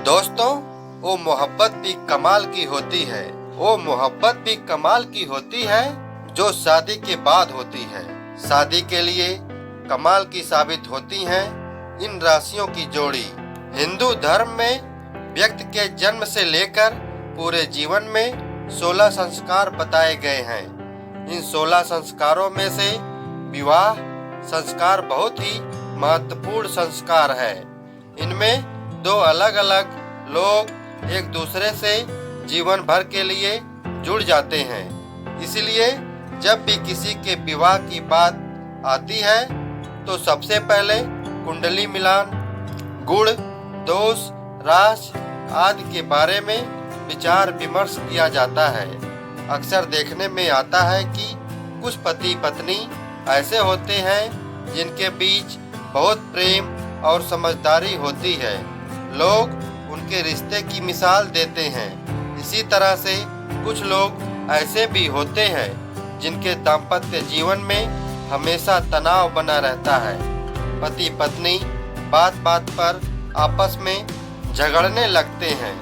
दोस्तों, वो मोहब्बत भी कमाल की होती है। वो मोहब्बत भी कमाल की होती है जो शादी के बाद होती है। शादी के लिए कमाल की साबित होती है इन राशियों की जोड़ी। हिंदू धर्म में व्यक्ति के जन्म से लेकर पूरे जीवन में 16 संस्कार बताए गए हैं। इन 16 संस्कारों में से विवाह संस्कार बहुत ही महत्वपूर्ण संस्कार है। इनमें दो अलग अलग लोग एक दूसरे से जीवन भर के लिए जुड़ जाते हैं। इसलिए जब भी किसी के विवाह की बात आती है तो सबसे पहले कुंडली मिलान, गुण, दोष, राशि आदि के बारे में विचार विमर्श किया जाता है। अक्सर देखने में आता है कि कुछ पति पत्नी ऐसे होते हैं जिनके बीच बहुत प्रेम और समझदारी होती है। लोग उनके रिश्ते की मिसाल देते हैं। इसी तरह से कुछ लोग ऐसे भी होते हैं जिनके दाम्पत्य जीवन में हमेशा तनाव बना रहता है। पति पत्नी बात बात पर आपस में झगड़ने लगते हैं।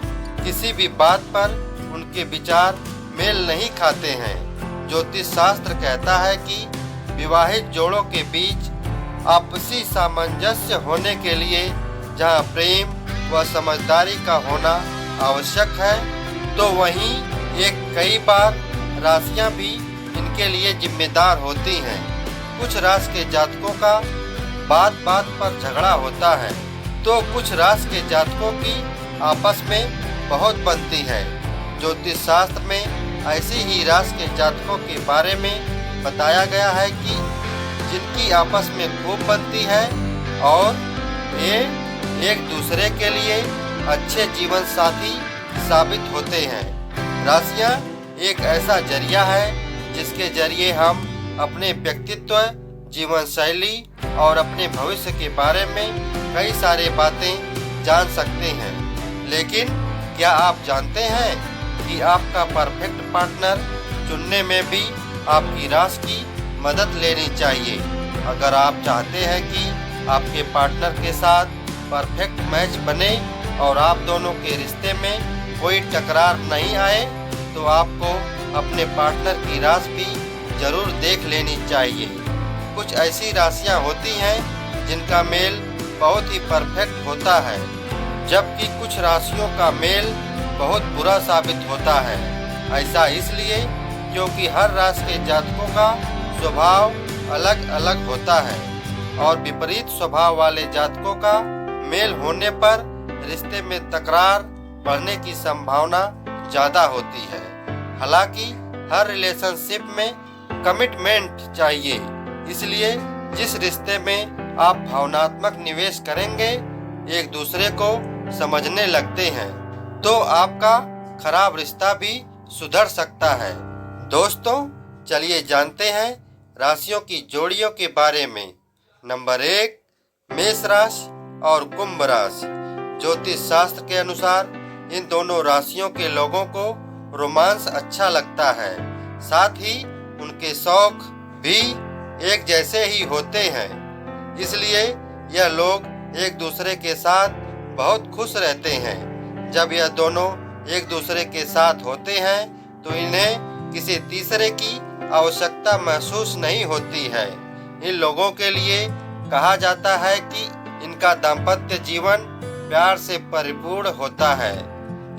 किसी भी बात पर उनके विचार मेल नहीं खाते हैं। ज्योतिष शास्त्र कहता है कि विवाहित जोड़ों के बीच आपसी सामंजस्य होने के लिए जहाँ प्रेम व समझदारी का होना आवश्यक है, तो वहीं कई बार राशियां भी इनके लिए जिम्मेदार होती हैं। कुछ राशि के जातकों का बात बात पर झगड़ा होता है, तो कुछ राशि के जातकों की आपस में बहुत बनती है। ज्योतिष शास्त्र में ऐसी ही राशि के जातकों के बारे में बताया गया है कि जिनकी आपस में खूब बनती है और ये एक दूसरे के लिए अच्छे जीवन साथी साबित होते हैं। राशियां एक ऐसा जरिया है जिसके जरिए हम अपने व्यक्तित्व, जीवन शैली और अपने भविष्य के बारे में कई सारे बातें जान सकते हैं। लेकिन क्या आप जानते हैं कि आपका परफेक्ट पार्टनर चुनने में भी आपकी राशि की मदद लेनी चाहिए। अगर आप चाहते हैं कि आपके पार्टनर के साथ परफेक्ट मैच बने और आप दोनों के रिश्ते में कोई टकरार नहीं आए, तो आपको अपने पार्टनर की राशि भी जरूर देख लेनी चाहिए। कुछ ऐसी राशियां होती हैं जिनका मेल बहुत ही परफेक्ट होता है, जबकि कुछ राशियों का मेल बहुत बुरा साबित होता है। ऐसा इसलिए क्योंकि हर राशि के जातकों का स्वभाव अलग अलग होता है और विपरीत स्वभाव वाले जातकों का मेल होने पर रिश्ते में तकरार बढ़ने की संभावना ज़्यादा होती है। हालांकि हर रिलेशनशिप में कमिटमेंट चाहिए, इसलिए जिस रिश्ते में आप भावनात्मक निवेश करेंगे, एक दूसरे को समझने लगते हैं, तो आपका खराब रिश्ता भी सुधर सकता है। दोस्तों, चलिए जानते हैं राशियों की जोड़ियों के बारे में। नंबर 1, मेष राशि और कुंभ राशि। ज्योतिष शास्त्र के अनुसार इन दोनों राशियों के लोगों को रोमांस अच्छा लगता है, साथ ही उनके शौक भी एक जैसे ही होते हैं। इसलिए यह लोग एक दूसरे के साथ बहुत खुश रहते हैं। जब यह दोनों एक दूसरे के साथ होते हैं तो इन्हें किसी तीसरे की आवश्यकता महसूस नहीं होती है। इन लोगों के लिए कहा जाता है कि इनका दाम्पत्य जीवन प्यार से परिपूर्ण होता है।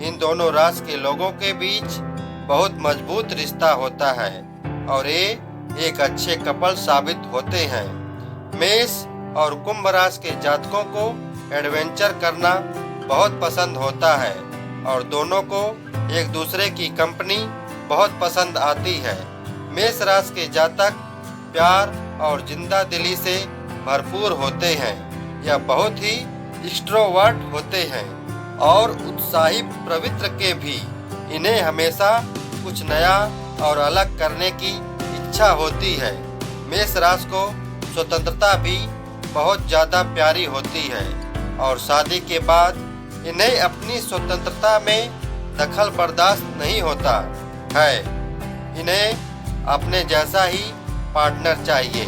इन दोनों राशि के लोगों के बीच बहुत मजबूत रिश्ता होता है और ये एक अच्छे कपल साबित होते हैं। मेष और कुंभ राशि के जातकों को एडवेंचर करना बहुत पसंद होता है और दोनों को एक दूसरे की कंपनी बहुत पसंद आती है। मेष राशि के जातक प्यार और जिंदा दिली से भरपूर होते हैं। यह बहुत ही एक्सट्रोवर्ट होते हैं और उत्साही प्रवृत्ति के भी। इन्हें हमेशा कुछ नया और अलग करने की इच्छा होती है। मेष राशि को स्वतंत्रता भी बहुत ज़्यादा प्यारी होती है और शादी के बाद इन्हें अपनी स्वतंत्रता में दखल बर्दाश्त नहीं होता है। इन्हें अपने जैसा ही पार्टनर चाहिए।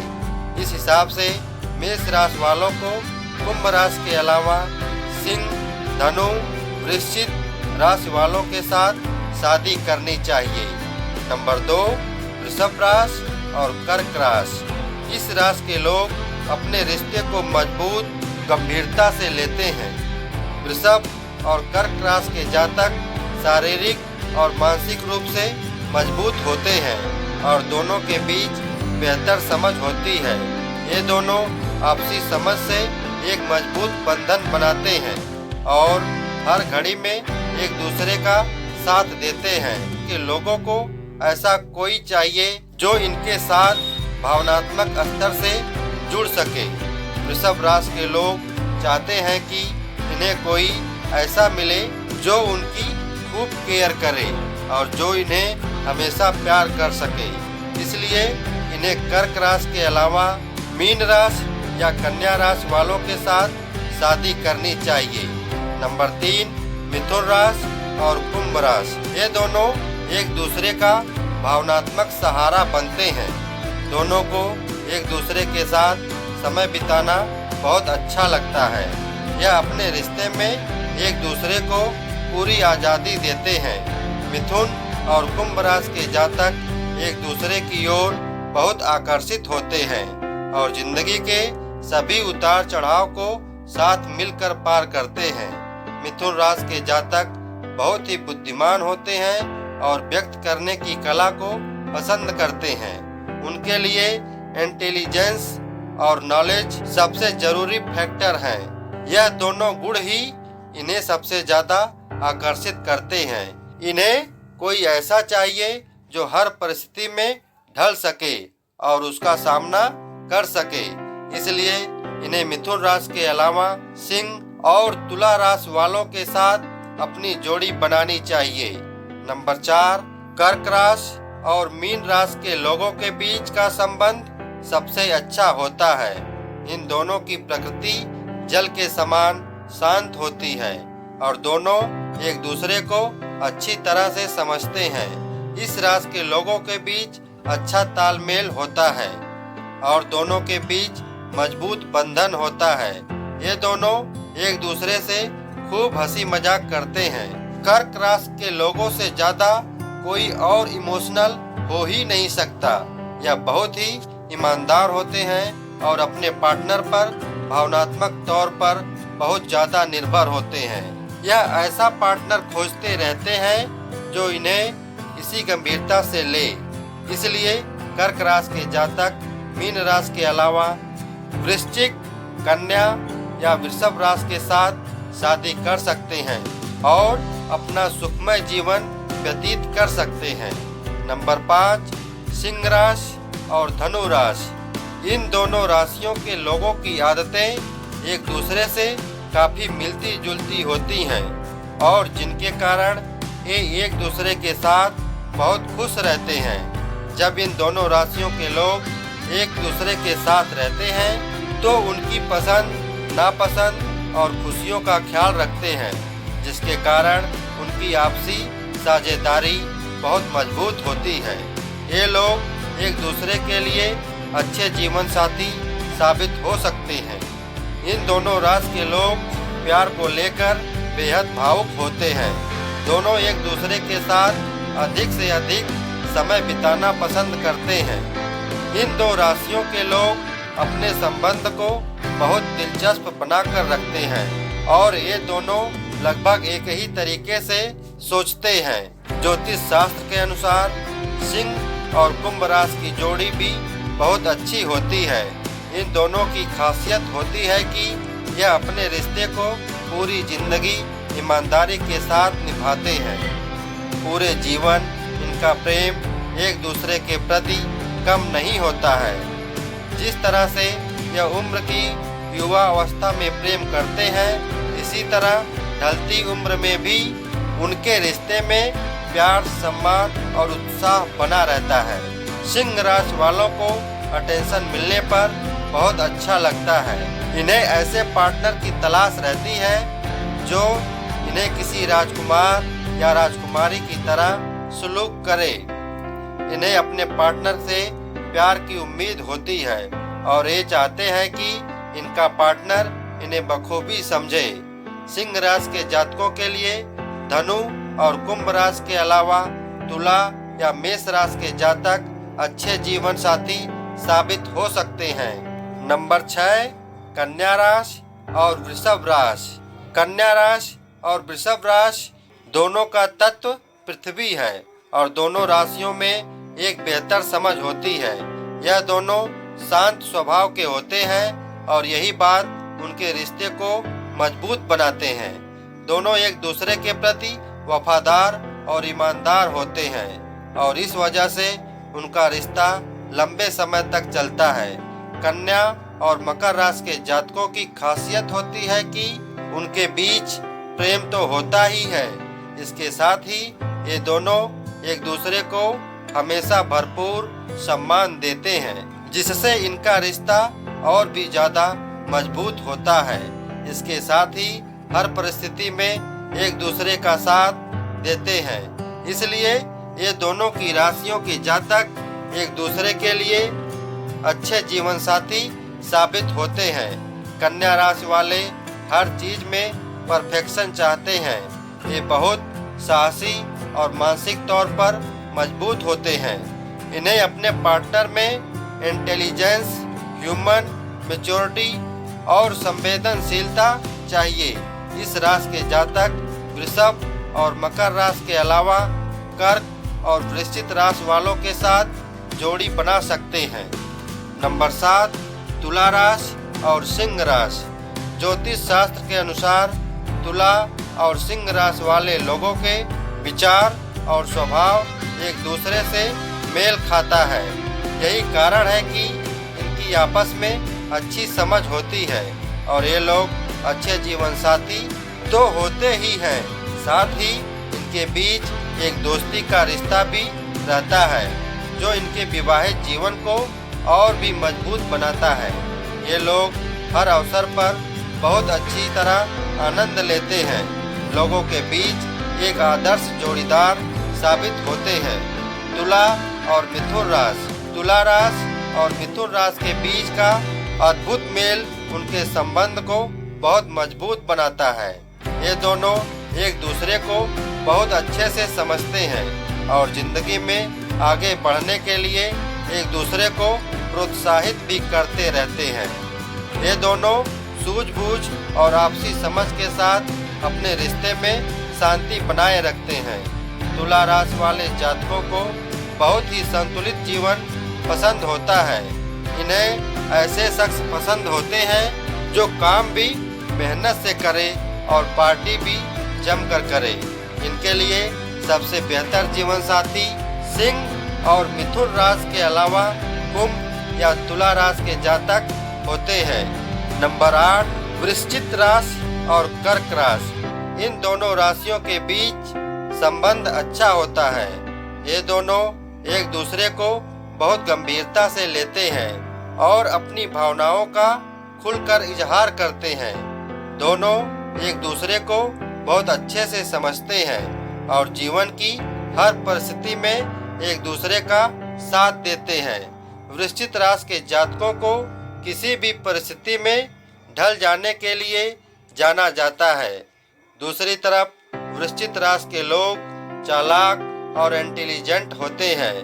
इस हिसाब से मेष राशि वालों को कुंभ राशि के अलावा सिंह, धनु, वृश्चिक राशि वालों के साथ शादी करनी चाहिए। नंबर 2, वृषभ राशि और कर्क राशि। इस राशि के लोग अपने रिश्ते को मजबूत गंभीरता से लेते हैं। वृषभ और कर्क राशि के जातक शारीरिक और मानसिक रूप से मजबूत होते हैं और दोनों के बीच बेहतर समझ होती है। ये दोनों आपसी समझ से एक मजबूत बंधन बनाते हैं और हर घड़ी में एक दूसरे का साथ देते हैं कि लोगों को ऐसा कोई चाहिए जो इनके साथ भावनात्मक स्तर से जुड़ सके। वृषभ राशि के लोग चाहते हैं कि इन्हें कोई ऐसा मिले जो उनकी खूब केयर करे और जो इन्हें हमेशा प्यार कर सके। इसलिए इन्हें कर्क राशि के अलावा मीन राशि या कन्या राशि वालों के साथ शादी करनी चाहिए। नंबर 3, मिथुन राशि और कुंभ राशि। ये दोनों एक दूसरे का भावनात्मक सहारा बनते हैं। दोनों को एक दूसरे के साथ समय बिताना बहुत अच्छा लगता है। यह अपने रिश्ते में एक दूसरे को पूरी आज़ादी देते हैं। मिथुन और कुंभ राशि के जातक एक दूसरे की ओर बहुत आकर्षित होते हैं और जिंदगी के सभी उतार चढ़ाव को साथ मिलकर पार करते हैं। मिथुन राशि के जातक बहुत ही बुद्धिमान होते हैं और व्यक्त करने की कला को पसंद करते हैं। उनके लिए इंटेलिजेंस और नॉलेज सबसे जरूरी फैक्टर हैं। यह दोनों गुण ही इन्हें सबसे ज्यादा आकर्षित करते हैं। इन्हें कोई ऐसा चाहिए जो हर परिस्थिति में ढल सके और उसका सामना कर सके। इसलिए इन्हें मिथुन राशि के अलावा सिंह और तुला राशि वालों के साथ अपनी जोड़ी बनानी चाहिए। नंबर 4, कर्क राशि और मीन राशि के लोगों के बीच का संबंध सबसे अच्छा होता है। इन दोनों की प्रकृति जल के समान शांत होती है और दोनों एक दूसरे को अच्छी तरह से समझते हैं। इस राशि के लोगों के बीच अच्छा तालमेल होता है और दोनों के बीच मजबूत बंधन होता है। ये दोनों एक दूसरे से खूब हंसी मजाक करते हैं। कर्क राशि के लोगों से ज्यादा कोई और इमोशनल हो ही नहीं सकता। यह बहुत ही ईमानदार होते हैं और अपने पार्टनर पर भावनात्मक तौर पर बहुत ज्यादा निर्भर होते हैं। यह ऐसा पार्टनर खोजते रहते हैं जो इन्हें इसी गंभीरता से ले। इसलिए कर्क राशि के जातक मीन राशि के अलावा वृश्चिक, कन्या या वृषभ राशि के साथ शादी कर सकते हैं और अपना सुखमय जीवन व्यतीत कर सकते हैं। नंबर 5, सिंह राशि और धनु राशि। इन दोनों राशियों के लोगों की आदतें एक दूसरे से काफी मिलती जुलती होती हैं और जिनके कारण ये एक दूसरे के साथ बहुत खुश रहते हैं। जब इन दोनों राशियों के लोग एक दूसरे के साथ रहते हैं तो उनकी पसंद, नापसंद और खुशियों का ख्याल रखते हैं, जिसके कारण उनकी आपसी साझेदारी बहुत मजबूत होती है। ये लोग एक दूसरे के लिए अच्छे जीवन साथी साबित हो सकते हैं। इन दोनों राशि के लोग प्यार को लेकर बेहद भावुक होते हैं। दोनों एक दूसरे के साथ अधिक से अधिक समय बिताना पसंद करते हैं। इन दो राशियों के लोग अपने संबंध को बहुत दिलचस्प बनाकर रखते हैं और ये दोनों लगभग एक ही तरीके से सोचते हैं। ज्योतिष शास्त्र के अनुसार सिंह और कुंभ राशि की जोड़ी भी बहुत अच्छी होती है। इन दोनों की खासियत होती है कि यह अपने रिश्ते को पूरी जिंदगी ईमानदारी के साथ निभाते हैं। पूरे जीवन इनका प्रेम एक दूसरे के प्रति कम नहीं होता है। जिस तरह से यह उम्र की युवा अवस्था में प्रेम करते हैं, इसी तरह ढलती उम्र में भी उनके रिश्ते में प्यार, सम्मान और उत्साह बना रहता है। सिंह राशि वालों को अटेंशन मिलने पर बहुत अच्छा लगता है। इन्हें ऐसे पार्टनर की तलाश रहती है जो इन्हें किसी राजकुमार या राजकुमारी की तरह सलूक करे। इन्हें अपने पार्टनर से प्यार की उम्मीद होती है और ये चाहते हैं कि इनका पार्टनर इन्हें बखूबी समझे। सिंह राशि के जातकों के लिए धनु और कुंभ राशि के अलावा तुला या मेष राशि के जातक अच्छे जीवन साथी साबित हो सकते हैं। नंबर 6, कन्या राशि और वृषभ राशि। कन्या राशि और वृषभ राशि दोनों का तत्व पृथ्वी है और दोनों राशियों में एक बेहतर समझ होती है। यह दोनों शांत स्वभाव के होते हैं और यही बात उनके रिश्ते को मजबूत बनाते हैं। दोनों एक दूसरे के प्रति वफादार और ईमानदार होते हैं और इस वजह से उनका रिश्ता लंबे समय तक चलता है। कन्या और मकर राशि के जातकों की खासियत होती है कि उनके बीच प्रेम तो होता ही है, इसके साथ ही ये दोनों एक दूसरे को हमेशा भरपूर सम्मान देते हैं, जिससे इनका रिश्ता और भी ज्यादा मजबूत होता है। इसके साथ ही हर परिस्थिति में एक दूसरे का साथ देते हैं। इसलिए ये दोनों की राशियों के जातक एक दूसरे के लिए अच्छे जीवन साथी साबित होते हैं। कन्या राशि वाले हर चीज में परफेक्शन चाहते हैं। ये बहुत साहसी और मानसिक तौर पर मजबूत होते हैं। इन्हें अपने पार्टनर में इंटेलिजेंस, ह्यूमन मैच्योरिटी और संवेदनशीलता चाहिए। इस राशि के जातक वृषभ और मकर राशि के अलावा कर्क और वृश्चिक राशि वालों के साथ जोड़ी बना सकते हैं। नंबर 7, तुला राशि और सिंह राशि। ज्योतिष शास्त्र के अनुसार तुला और सिंह राशि वाले लोगों के विचार और स्वभाव एक दूसरे से मेल खाता है। यही कारण है कि इनकी आपस में अच्छी समझ होती है और ये लोग अच्छे जीवन साथी तो होते ही हैं, साथ ही इनके बीच एक दोस्ती का रिश्ता भी रहता है जो इनके विवाहित जीवन को और भी मजबूत बनाता है। ये लोग हर अवसर पर बहुत अच्छी तरह आनंद लेते हैं। लोगों के बीच एक आदर्श जोड़ीदार साबित होते हैं। तुला और मिथुन राशि। तुला राशि और मिथुन राशि के बीच का अद्भुत मेल उनके संबंध को बहुत मजबूत बनाता है। ये दोनों एक दूसरे को बहुत अच्छे से समझते हैं और जिंदगी में आगे बढ़ने के लिए एक दूसरे को प्रोत्साहित भी करते रहते हैं। ये दोनों सूझबूझ और आपसी समझ के साथ अपने रिश्ते में शांति बनाए रखते हैं। तुला राशि वाले जातकों को बहुत ही संतुलित जीवन पसंद होता है। इन्हें ऐसे शख्स पसंद होते हैं जो काम भी मेहनत से करे और पार्टी भी जमकर करे। इनके लिए सबसे बेहतर जीवन साथी सिंह और मिथुन राशि के अलावा कुंभ या तुला राशि के जातक होते हैं। नंबर 8, वृश्चिक राशि और कर्क राशि। इन दोनों राशियों के बीच संबंध अच्छा होता है। ये दोनों एक दूसरे को बहुत गंभीरता से लेते हैं और अपनी भावनाओं का खुलकर इजहार करते हैं। दोनों एक दूसरे को बहुत अच्छे से समझते हैं और जीवन की हर परिस्थिति में एक दूसरे का साथ देते हैं। वृश्चिक राशि के जातकों को किसी भी परिस्थिति में ढल जाने के लिए जाना जाता है। दूसरी तरफ वृश्चिक राशि के लोग चालाक और इंटेलिजेंट होते हैं।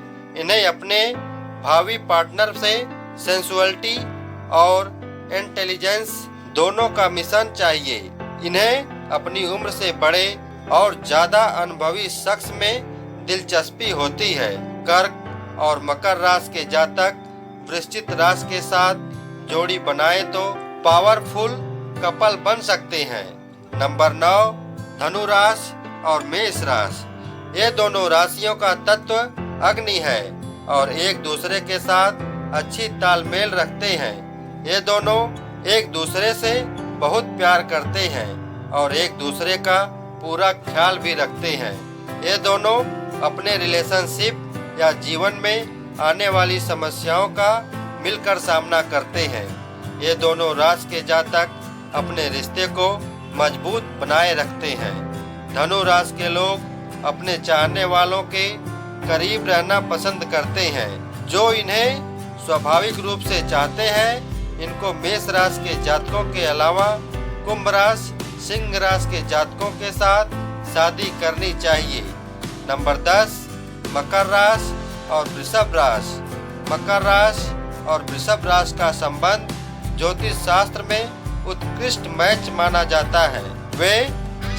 इन्हें अपने भावी पार्टनर से सेंसुअलिटी और इंटेलिजेंस दोनों का मिश्रण चाहिए। इन्हें अपनी उम्र से बड़े और ज्यादा अनुभवी शख्स में दिलचस्पी होती है। कर्क और मकर राशि के जातक वृश्चिक राशि के साथ जोड़ी बनाए तो पावरफुल कपल बन सकते हैं। नंबर 9, धनु राशि और मेष राशि। ये दोनों राशियों का तत्व अग्नि है और एक दूसरे के साथ अच्छी तालमेल रखते हैं। ये दोनों एक दूसरे से बहुत प्यार करते हैं और एक दूसरे का पूरा ख्याल भी रखते हैं। ये दोनों अपने रिलेशनशिप या जीवन में आने वाली समस्याओं का मिलकर सामना करते हैं। ये दोनों राशि के जातक अपने रिश्ते को मजबूत बनाए रखते हैं। धनु राशि के लोग अपने चाहने वालों के करीब रहना पसंद करते हैं, जो इन्हें स्वाभाविक रूप से चाहते हैं। इनको मेष राशि के जातकों के अलावा कुंभ राशि, सिंह राशि के जातकों के साथ शादी करनी चाहिए। नंबर 10, मकर राशि और वृषभ राशि। मकर राशि और वृषभ राशि का संबंध ज्योतिष शास्त्र में उत्कृष्ट मैच माना जाता है। वे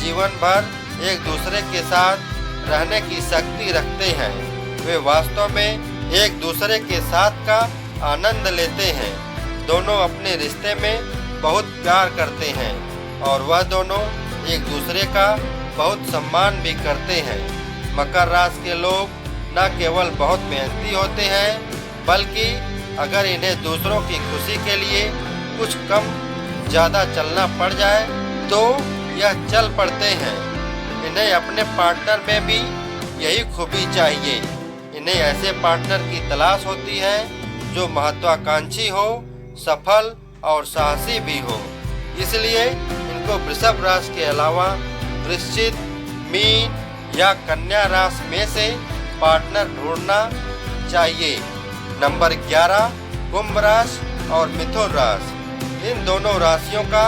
जीवन भर एक दूसरे के साथ रहने की शक्ति रखते हैं। वे वास्तव में एक दूसरे के साथ का आनंद लेते हैं। दोनों अपने रिश्ते में बहुत प्यार करते हैं और वह दोनों एक दूसरे का बहुत सम्मान भी करते हैं। मकर राशि के लोग न केवल बहुत मेहनती होते हैं, बल्कि अगर इन्हें दूसरों की खुशी के लिए कुछ कम ज़्यादा चलना पड़ जाए तो यह चल पड़ते हैं। इन्हें अपने पार्टनर में भी यही खूबी चाहिए। इन्हें ऐसे पार्टनर की तलाश होती है जो महत्वाकांक्षी हो, सफल और साहसी भी हो। इसलिए इनको वृषभ राशि के अलावा वृश्चिक, मीन या कन्या राशि में से पार्टनर ढूंढना चाहिए। नंबर 11, कुंभ राशि और मिथुन राशि। इन दोनों राशियों का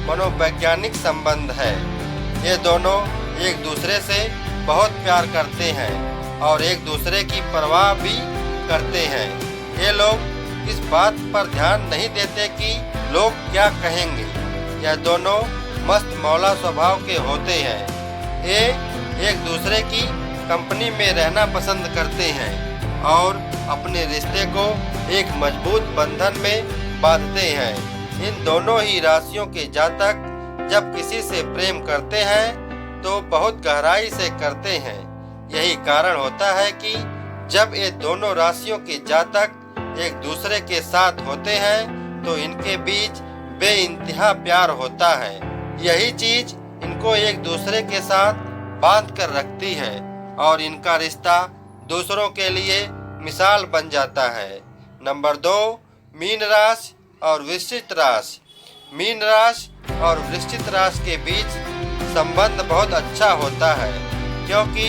मनोवैज्ञानिक संबंध है। ये दोनों एक दूसरे से बहुत प्यार करते हैं और एक दूसरे की परवाह भी करते हैं। ये लोग इस बात पर ध्यान नहीं देते कि लोग क्या कहेंगे। यह दोनों मस्त मौला स्वभाव के होते हैं। ये एक दूसरे की कंपनी में रहना पसंद करते हैं और अपने रिश्ते को एक मजबूत बंधन में बांधते हैं। इन दोनों ही राशियों के जातक जब किसी से प्रेम करते हैं तो बहुत गहराई से करते हैं। यही कारण होता है कि जब ये दोनों राशियों के जातक एक दूसरे के साथ होते हैं तो इनके बीच बेइंतहा प्यार होता है। यही चीज इनको एक दूसरे के साथ बांध कर रखती है और इनका रिश्ता दूसरों के लिए मिसाल बन जाता है। नंबर 2, मीन राशि और वृश्चिक राशि। मीन राशि और वृश्चिक राशि के बीच संबंध बहुत अच्छा होता है, क्योंकि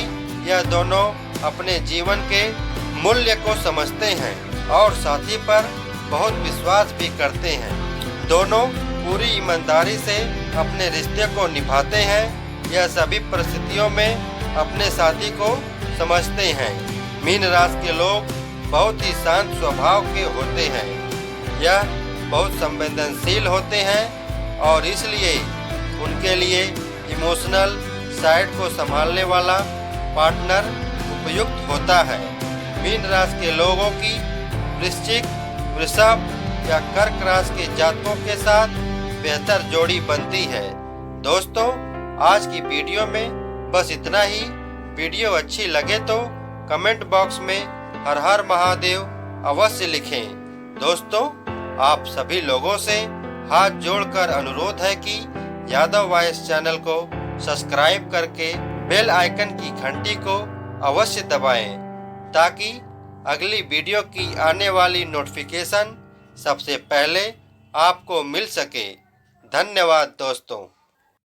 यह दोनों अपने जीवन के मूल्य को समझते हैं और साथी पर बहुत विश्वास भी करते हैं। दोनों पूरी ईमानदारी से अपने रिश्ते को निभाते हैं। यह सभी परिस्थितियों में अपने साथी को समझते हैं। मीन राशि के लोग बहुत ही शांत स्वभाव के होते हैं। यह बहुत संवेदनशील होते हैं और इसलिए उनके लिए इमोशनल साइड को संभालने वाला पार्टनर उपयुक्त होता है। मीन राशि के लोगों की वृश्चिक, वृषभ या कर्क राशि के जातकों के साथ बेहतर जोड़ी बनती है। दोस्तों, आज की वीडियो में बस इतना ही। वीडियो अच्छी लगे तो कमेंट बॉक्स में हर हर महादेव अवश्य लिखें। दोस्तों, आप सभी लोगों से हाथ जोड़कर अनुरोध है कि यादव वॉइस चैनल को सब्सक्राइब करके बेल आइकन की घंटी को अवश्य दबाएं, ताकि अगली वीडियो की आने वाली नोटिफिकेशन सबसे पहले आपको मिल सके। धन्यवाद दोस्तों।